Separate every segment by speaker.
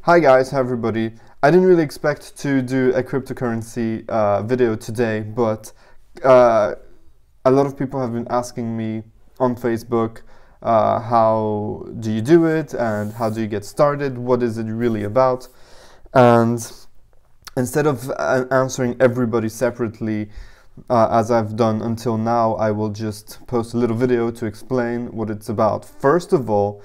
Speaker 1: Hi guys, hi everybody. I didn't really expect to do a cryptocurrency video today, but a lot of people have been asking me on Facebook, how do you do it and how do you get started? What is it really about? And instead of answering everybody separately, as I've done until now, I will just post a little video to explain what it's about. First of all,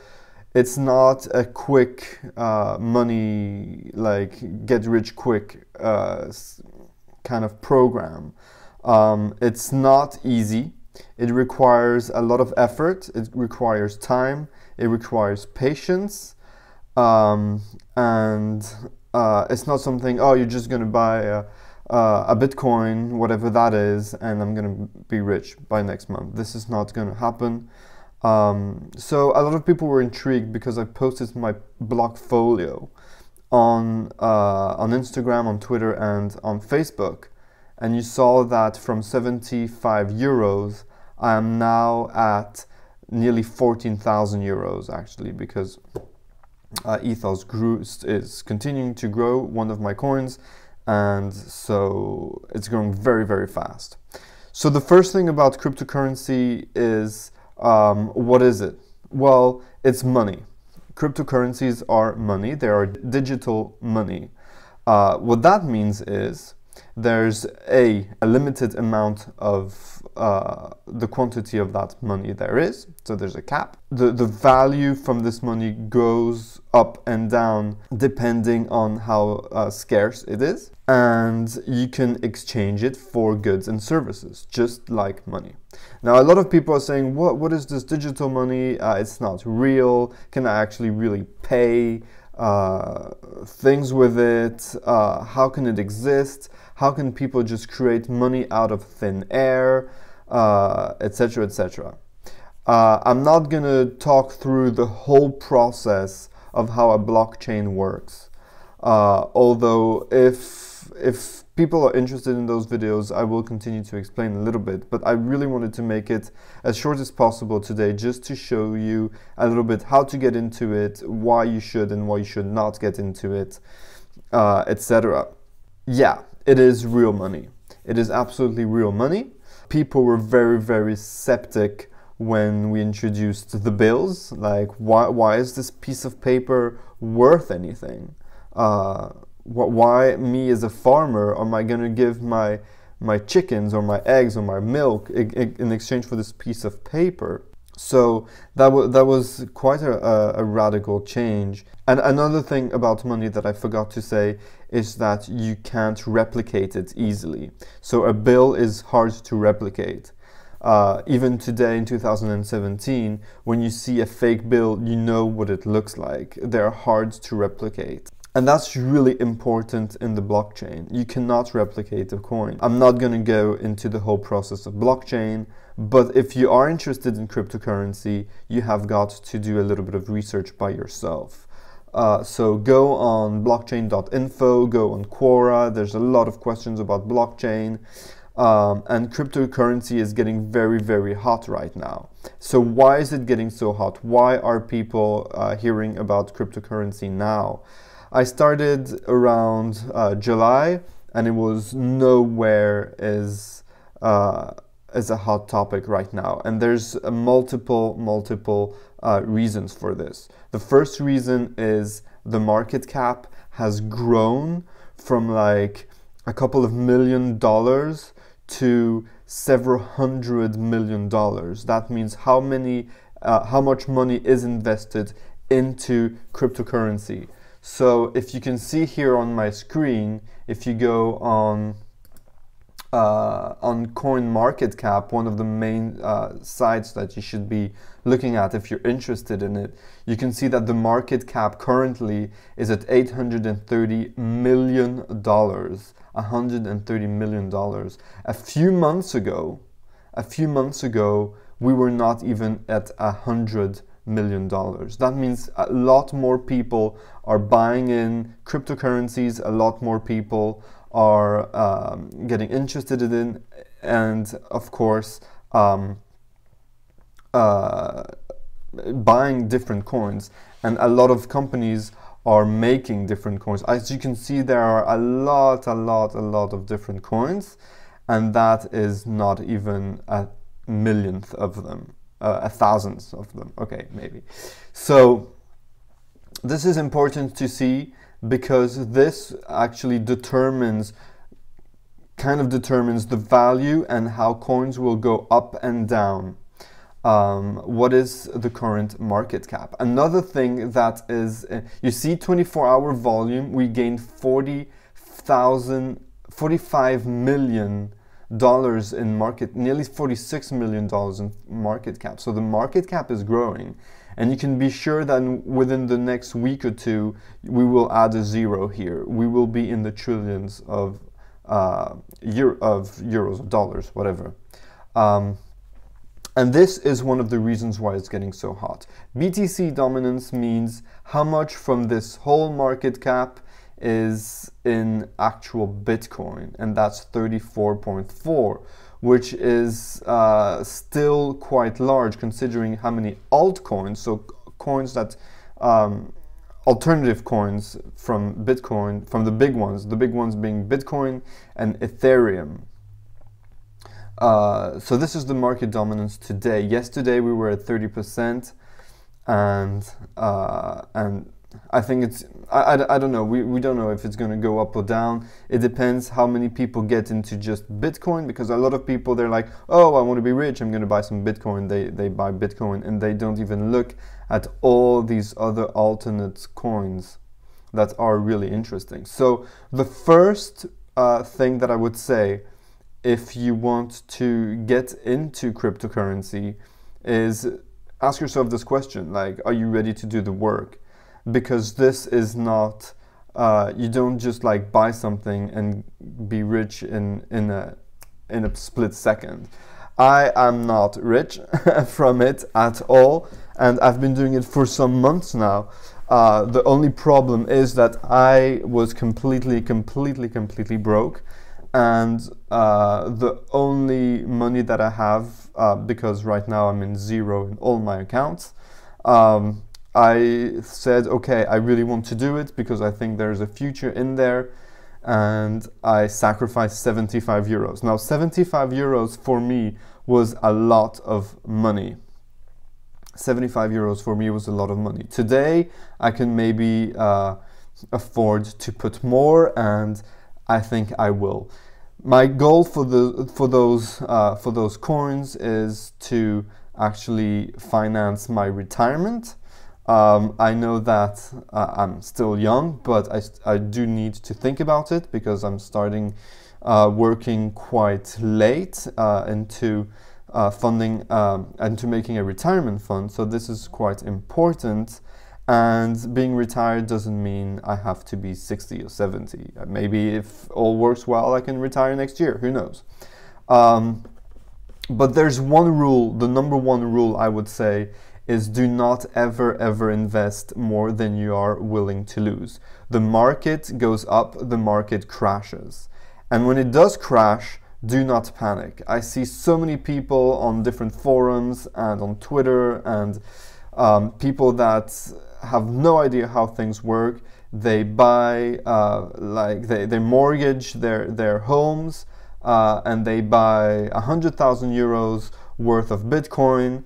Speaker 1: it's not a quick money, like get rich quick kind of program. It's not easy. It requires a lot of effort. It requires time. It requires patience. And it's not something, oh, you're just going to buy a Bitcoin, whatever that is, and I'm going to be rich by next month. This is not going to happen. So a lot of people were intrigued because I posted my Blockfolio on Instagram, on Twitter, and on Facebook, and you saw that from 75 euros, I am now at nearly 14,000 euros actually, because Ethos is continuing to grow, one of my coins, and so it's growing very, very fast. So the first thing about cryptocurrency is, what is it? Well, it's money. Cryptocurrencies are money. They are digital money. What that means is there's a limited amount of the quantity of that money there is. So there's a cap. The value from this money goes up and down depending on how scarce it is. And you can exchange it for goods and services, just like money. Now, a lot of people are saying, what is this digital money? It's not real. Can I actually really pay things with it? How can it exist? How can people just create money out of thin air, etc., etc.? I'm not going to talk through the whole process of how a blockchain works. Although if people are interested in those videos, I will continue to explain a little bit, but I really wanted to make it as short as possible today, just to show you a little bit how to get into it, why you should and why you should not get into it, etc. Yeah, it is real money. It is absolutely real money. People were very, very skeptic when we introduced the bills. Like, why is this piece of paper worth anything? Why me as a farmer am I going to give my chickens or my eggs or my milk in exchange for this piece of paper? So that was quite a radical change. And another thing about money that I forgot to say is that you can't replicate it easily. So a bill is hard to replicate. Even today in 2017, when you see a fake bill, you know what it looks like. They're hard to replicate. And that's really important in the blockchain. You cannot replicate a coin. I'm not going to go into the whole process of blockchain, but if you are interested in cryptocurrency, you have got to do a little bit of research by yourself. So go on blockchain.info, go on Quora. There's a lot of questions about blockchain. And cryptocurrency is getting very, very hot right now. So why is it getting so hot? Why are people hearing about cryptocurrency now? I started around July, and it was nowhere as a hot topic right now. And there's multiple reasons for this. The first reason is the market cap has grown from like a couple of $1 million to several $100 million. That means how much money is invested into cryptocurrency. So if you can see here on my screen, if you go on CoinMarketCap, one of the main sites that you should be looking at if you're interested in it, you can see that the market cap currently is at $830 million. $130 million. A few months ago, we were not even at $100 million. That means a lot more people are buying in cryptocurrencies, a lot more people are getting interested in, and of course buying different coins. And a lot of companies are making different coins. As you can see, there are a lot of different coins, and that is not even a millionth of them, a thousandth of them. Okay, maybe. So this is important to see, because this actually determines the value and how coins will go up and down. What is the current market cap? Another thing that is, you see 24-hour volume, we gained $45 million in market, nearly $46 million in market cap. So the market cap is growing, and you can be sure that within the next week or two, we will add a zero here. We will be in the trillions of euros, of dollars, whatever. And this is one of the reasons why it's getting so hot. BTC dominance means how much from this whole market cap is in actual Bitcoin, and that's 34.4, which is still quite large considering how many altcoins, so coins that alternative coins from Bitcoin, from the big ones being Bitcoin and Ethereum. So this is the market dominance today. Yesterday we were at 30%, and I think it's, I don't know, we don't know if it's going to go up or down. It depends how many people get into just Bitcoin, because a lot of people, they're like, oh, I want to be rich, I'm going to buy some Bitcoin. They buy Bitcoin, and they don't even look at all these other alternate coins that are really interesting. So the first thing that I would say, if you want to get into cryptocurrency, is ask yourself this question, like, are you ready to do the work? Because this is not, you don't just like buy something and be rich in a split second. I am not rich from it at all, and I've been doing it for some months now. The only problem is that I was completely broke, and the only money that I have, because right now I'm in zero in all my accounts, I said, okay, I really want to do it because I think there's a future in there, and I sacrificed 75 euros. Now, 75 euros for me was a lot of money. 75 euros for me was a lot of money. Today, I can maybe afford to put more, and I think I will. My goal for those coins is to actually finance my retirement. I know that I'm still young, but I do need to think about it, because I'm starting working quite late into funding, into making a retirement fund. So this is quite important. And being retired doesn't mean I have to be 60 or 70. Maybe if all works well, I can retire next year. Who knows? But there's one rule, the number one rule I would say, is do not ever invest more than you are willing to lose. The market goes up, the market crashes. And when it does crash, do not panic. I see so many people on different forums and on Twitter, and people that have no idea how things work. They buy, they mortgage their homes, and they buy 100,000 euros worth of Bitcoin.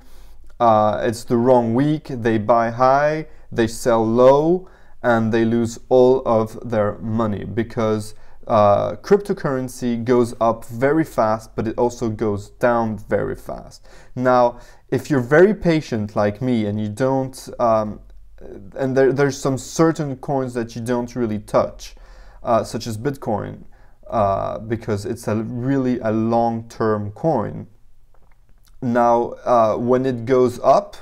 Speaker 1: It's the wrong week, they buy high, they sell low, and they lose all of their money, because cryptocurrency goes up very fast, but it also goes down very fast. Now, if you're very patient like me, and you don't, and there's some certain coins that you don't really touch, such as Bitcoin, because it's really a long-term coin. Now, when it goes up,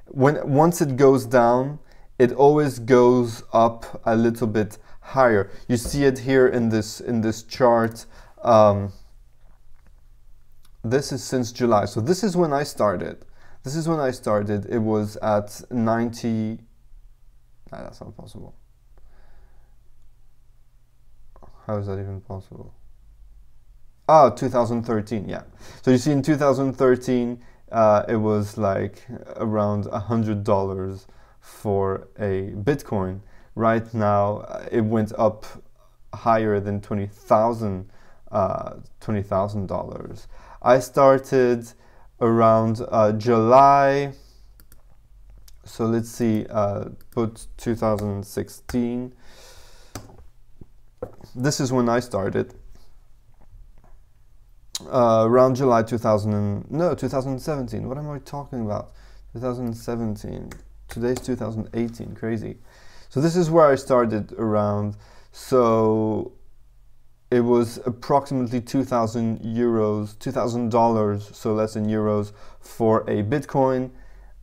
Speaker 1: once it goes down, it always goes up a little bit higher. You see it here in this chart. This is since July, so this is when I started. This is when I started. It was at 90. That's not possible. How is that even possible? Oh, 2013, yeah. So you see, in 2013, it was like around $100 for a Bitcoin. right now it went up higher than $20,000. I started around July, so let's see, put 2016. This is when I started. Around July 2017. What am I talking about? 2017. Today's 2018. Crazy. So this is where I started around. So it was approximately 2,000 euros, $2,000, so less in euros, for a Bitcoin,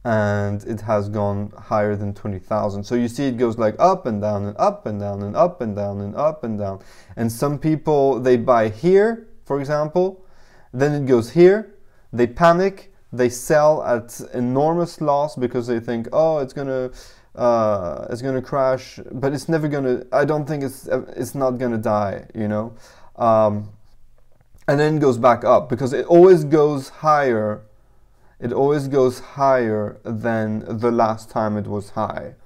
Speaker 1: and it has gone higher than 20,000. So you see it goes like up and down and up and down and up and down and up and down. And some people, they buy here, for example, then it goes here, they panic, they sell at enormous loss because they think, oh, it's gonna crash, but it's never gonna. I don't think it's not gonna die, you know. And then it goes back up because it always goes higher. It always goes higher than the last time it was high.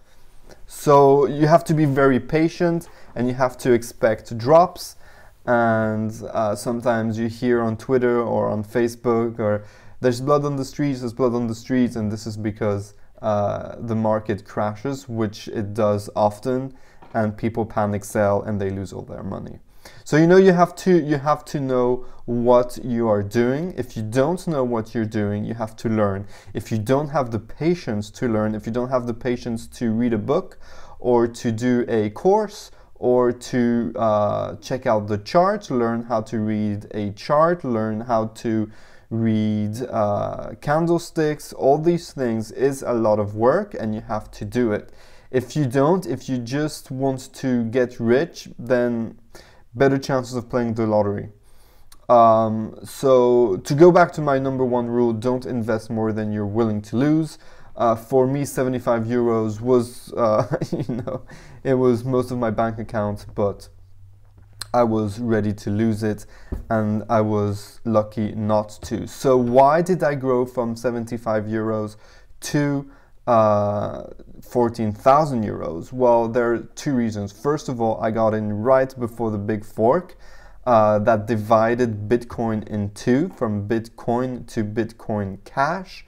Speaker 1: So you have to be very patient, and you have to expect drops. And sometimes you hear on Twitter or on Facebook, or there's blood on the streets, there's blood on the streets, and this is because the market crashes, which it does often, and people panic sell and they lose all their money. So you have to know what you are doing. If you don't know what you're doing, you have to learn. If you don't have the patience to learn, if you don't have the patience to read a book or to do a course or to check out the chart, learn how to read a chart, learn how to read candlesticks, all these things is a lot of work, and you have to do it. If you don't, if you just want to get rich, then better chances of playing the lottery. So to go back to my number one rule, don't invest more than you're willing to lose. For me, 75 euros was, it was most of my bank account, but I was ready to lose it, and I was lucky not to. So why did I grow from 75 euros to 14,000 euros? Well, there are two reasons. First of all, I got in right before the big fork that divided Bitcoin in two, from Bitcoin to Bitcoin Cash.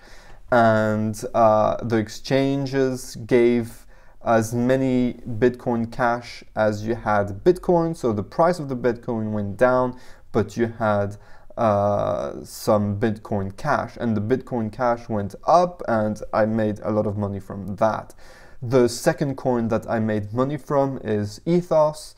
Speaker 1: And the exchanges gave as many Bitcoin Cash as you had Bitcoin, so the price of the Bitcoin went down, but you had some Bitcoin Cash, and the Bitcoin Cash went up, and I made a lot of money from that. The second coin that I made money from is Ethos.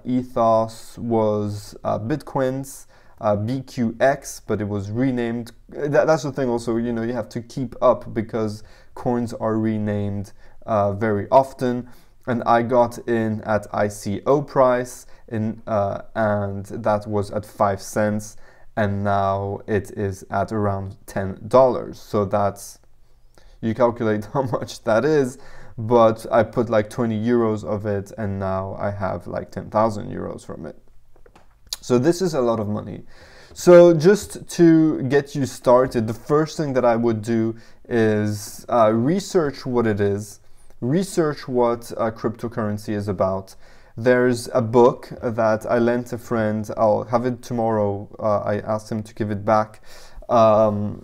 Speaker 1: Ethos was Bitcoins. BQX, but it was renamed. That's the thing also, you have to keep up because coins are renamed very often. And I got in at ICO price, and that was at 5 cents, and now it is at around $10. So that's, you calculate how much that is, but I put like 20 euros of it, and now I have like 10,000 euros from it. So this is a lot of money. So just to get you started, the first thing that I would do is research what it is, research what cryptocurrency is about. There's a book that I lent a friend. I'll have it tomorrow. I asked him to give it back, and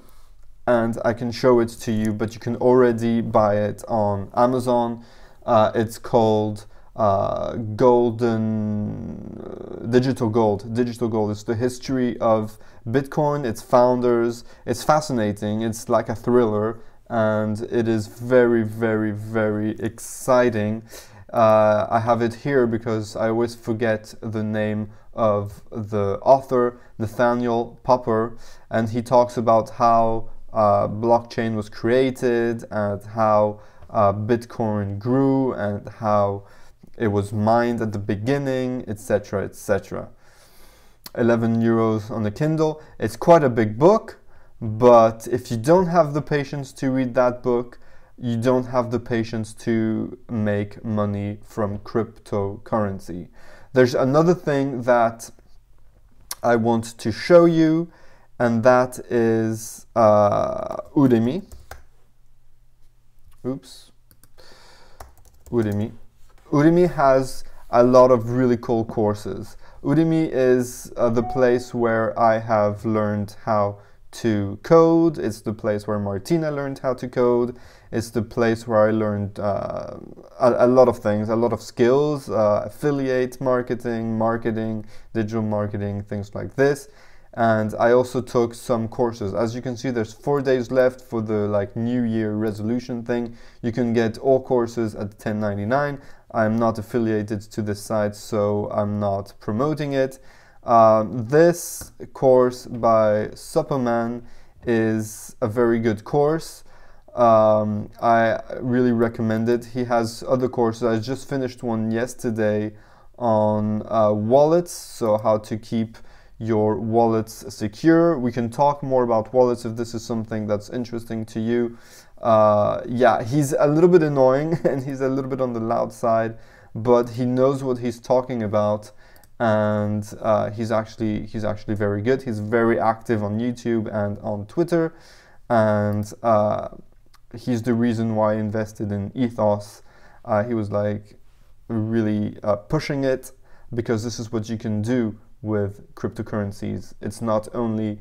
Speaker 1: I can show it to you, but you can already buy it on Amazon. It's called Digital Gold. Digital Gold is the history of Bitcoin, its founders. It's fascinating. It's like a thriller, and it is very, very, very exciting. I have it here because I always forget the name of the author, Nathaniel Popper, and he talks about how blockchain was created and how Bitcoin grew and how it was mined at the beginning, etc., etc. 11 euros on the Kindle. It's quite a big book, but if you don't have the patience to read that book, you don't have the patience to make money from cryptocurrency. There's another thing that I want to show you, and that is Udemy. Udemy. Udemy has a lot of really cool courses. Udemy is the place where I have learned how to code. It's the place where Martina learned how to code. It's the place where I learned a lot of things, a lot of skills, affiliate marketing, digital marketing, things like this. And I also took some courses. As you can see, there's 4 days left for the like New Year resolution thing. You can get all courses at $10.99. I'm not affiliated to this site, so I'm not promoting it. This course by Superman is a very good course. I really recommend it. He has other courses. I just finished one yesterday on wallets, so how to keep your wallets secure. We can talk more about wallets if this is something that's interesting to you. Yeah, he's a little bit annoying and he's a little bit on the loud side, but he knows what he's talking about, and he's actually very good. He's very active on YouTube and on Twitter, and he's the reason why I invested in Ethos. He was like really pushing it, because this is what you can do with cryptocurrencies. It's not only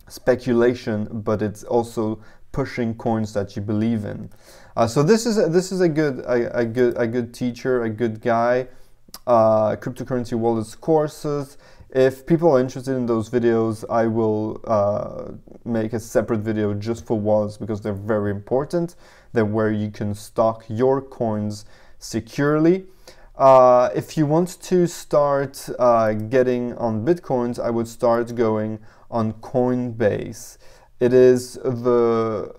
Speaker 1: speculation, but it's also pushing coins that you believe in. So this is a good teacher, a good guy. Cryptocurrency wallets courses. If people are interested in those videos, I will make a separate video just for wallets, because they're very important. They're where you can stock your coins securely. If you want to start getting on Bitcoins, I would start going on Coinbase. It is the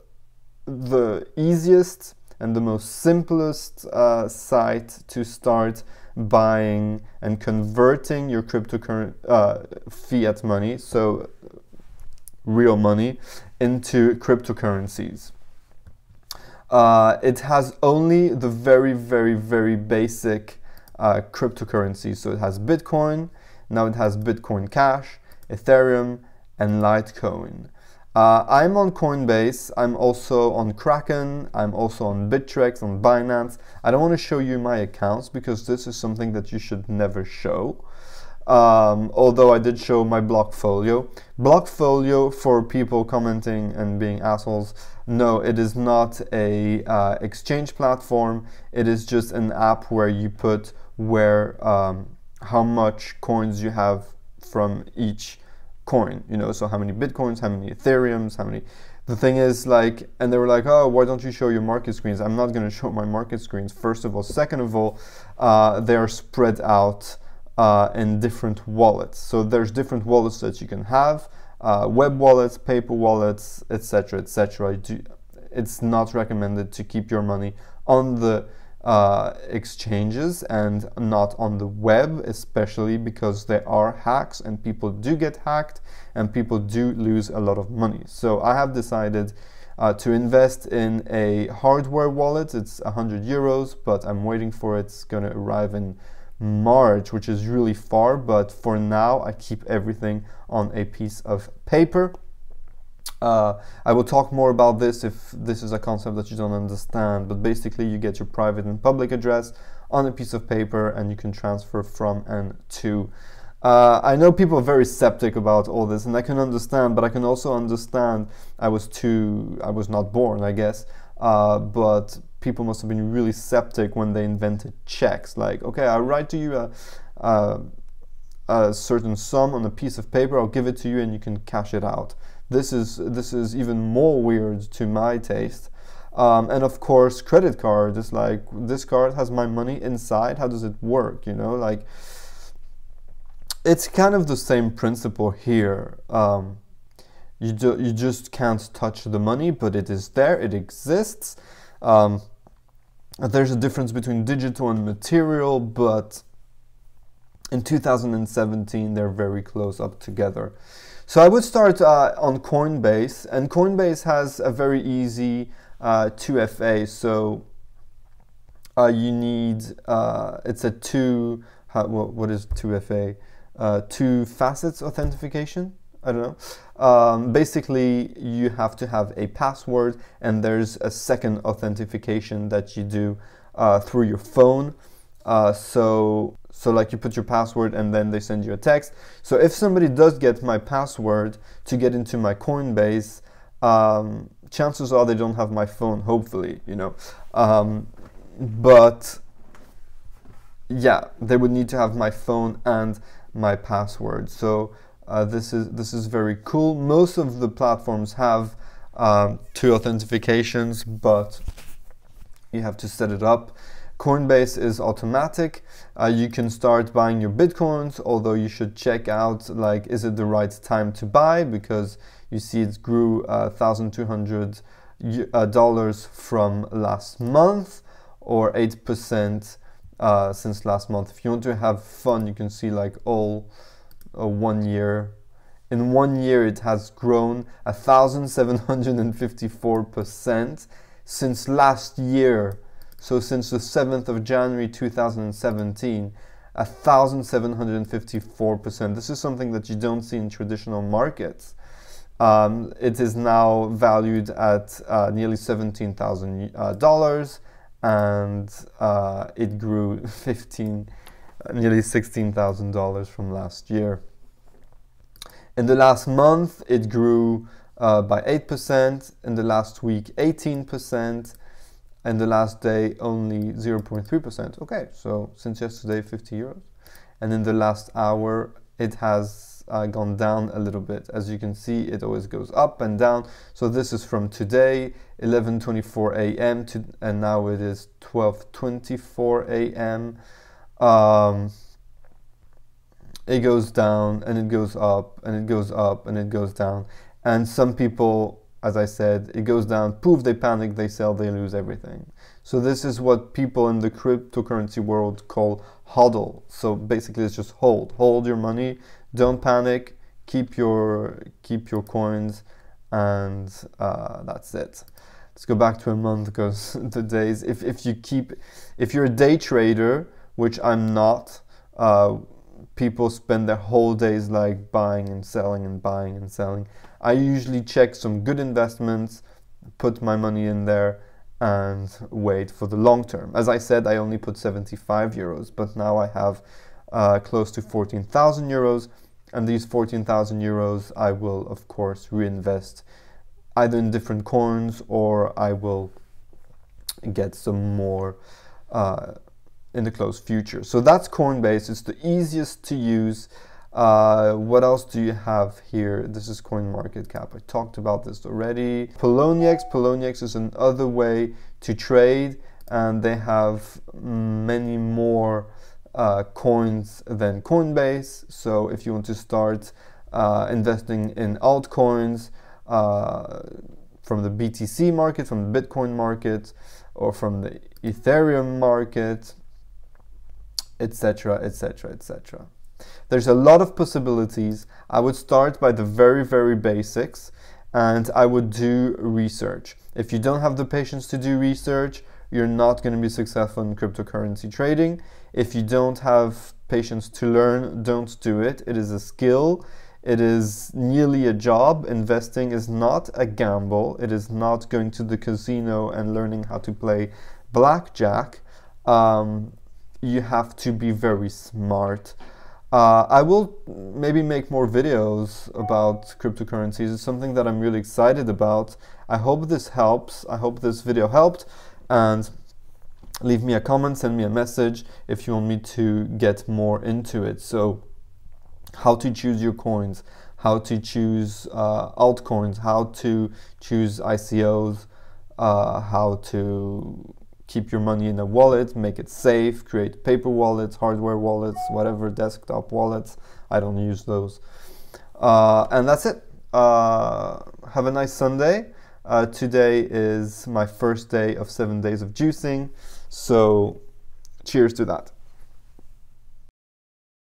Speaker 1: easiest and the most simplest site to start buying and converting your fiat money, so real money, into cryptocurrencies. It has only the very basic cryptocurrencies. So it has Bitcoin, now it has Bitcoin Cash, Ethereum, and Litecoin. I'm on Coinbase, I'm also on Kraken, I'm also on Bittrex, on Binance. I don't want to show you my accounts because this is something that you should never show. Although I did show my Blockfolio. Blockfolio, for people commenting and being assholes, no, it is not a exchange platform. It is just an app where you put how much coins you have from each coin, you know, so how many Bitcoins, how many Ethereums, how many. The thing is, like, and they were like, oh, why don't you show your market screens? I'm not going to show my market screens, first of all. Second of all, they are spread out in different wallets. So there's different wallets that you can have, web wallets, paper wallets, etc., etc. It's not recommended to keep your money on the exchanges and not on the web, especially because there are hacks and people do get hacked and people do lose a lot of money. So I have decided to invest in a hardware wallet. It's 100 euros, but I'm waiting for it. It's going to arrive in March, which is really far, but for now I keep everything on a piece of paper. I will talk more about this if this is a concept that you don't understand, but basically you get your private and public address on a piece of paper and you can transfer from and to. I know people are very skeptic about all this, and I can understand, but I can also understand I was not born, I guess, but people must have been really skeptic when they invented checks. Like, okay, I'll write to you a certain sum on a piece of paper, I'll give it to you and you can cash it out. This is even more weird to my taste. And of course, credit card is like, this card has my money inside. How does it work? You know, like, it's kind of the same principle here. You just can't touch the money, but it is there. It exists. There's a difference between digital and material, but in 2017 they're very close up together. So I would start on Coinbase, and Coinbase has a very easy 2FA. So you need it's a what is 2FA? Two facets authentication. I don't know. Basically, you have to have a password, and there's a second authentication that you do through your phone. So like you put your password and then they send you a text. So if somebody does get my password to get into my Coinbase, chances are they don't have my phone, hopefully, you know. But yeah, they would need to have my phone and my password. So this is very cool. Most of the platforms have 2 authentications, but you have to set it up. Coinbase is automatic. You can start buying your Bitcoins, although you should check out, like, is it the right time to buy? Because you see it grew $1,200 from last month, or 8% since last month. If you want to have fun, you can see like all 1 year. In 1 year, it has grown 1,754% since last year. So since the 7th of January 2017, 1,754%. This is something that you don't see in traditional markets. It is now valued at nearly $17,000, and it grew nearly $16,000 from last year. In the last month, it grew by 8%. In the last week, 18%. And the last day, only 0.3%. Okay, so since yesterday, 50 euros. And in the last hour, it has gone down a little bit. As you can see, it always goes up and down. So this is from today, 11:24 a.m. and now it is 12:24 a.m. It goes down and it goes up and it goes up and it goes down. And some people, as I said, it goes down, poof, they panic, they sell, they lose everything. So this is what people in the cryptocurrency world call hodl. So basically it's just hold your money, don't panic, keep your coins, and that's it. Let's go back to a month, because the days, if you're a day trader, which I'm not, people spend their whole days like buying and selling and buying and selling. I usually check some good investments, put my money in there, and wait for the long term. As I said, I only put 75 euros, but now I have close to 14,000 euros, and these 14,000 euros I will, of course, reinvest either in different coins, or I will get some more in the close future. So that's Coinbase. It's the easiest to use. What else do you have here? This is CoinMarketCap. I talked about this already. Poloniex is another way to trade, and they have many more coins than Coinbase. So if you want to start investing in altcoins from the BTC market, from the Bitcoin market, or from the Ethereum market, etc., etc., etc. There's a lot of possibilities. I would start by the very, very basics, and I would do research. If you don't have the patience to do research, you're not going to be successful in cryptocurrency trading. If you don't have patience to learn, don't do it. It is a skill. It is nearly a job. Investing is not a gamble. It is not going to the casino and learning how to play blackjack. You have to be very smart. I will maybe make more videos about cryptocurrencies. It's something that I'm really excited about. I hope this helps. I hope this video helped. And leave me a comment, send me a message if you want me to get more into it. So how to choose your coins, how to choose altcoins, how to choose ICOs, how to keep your money in a wallet, make it safe, create paper wallets, hardware wallets, whatever, desktop wallets. I don't use those. And that's it. Have a nice Sunday. Today is my first day of 7 days of juicing, so cheers to that.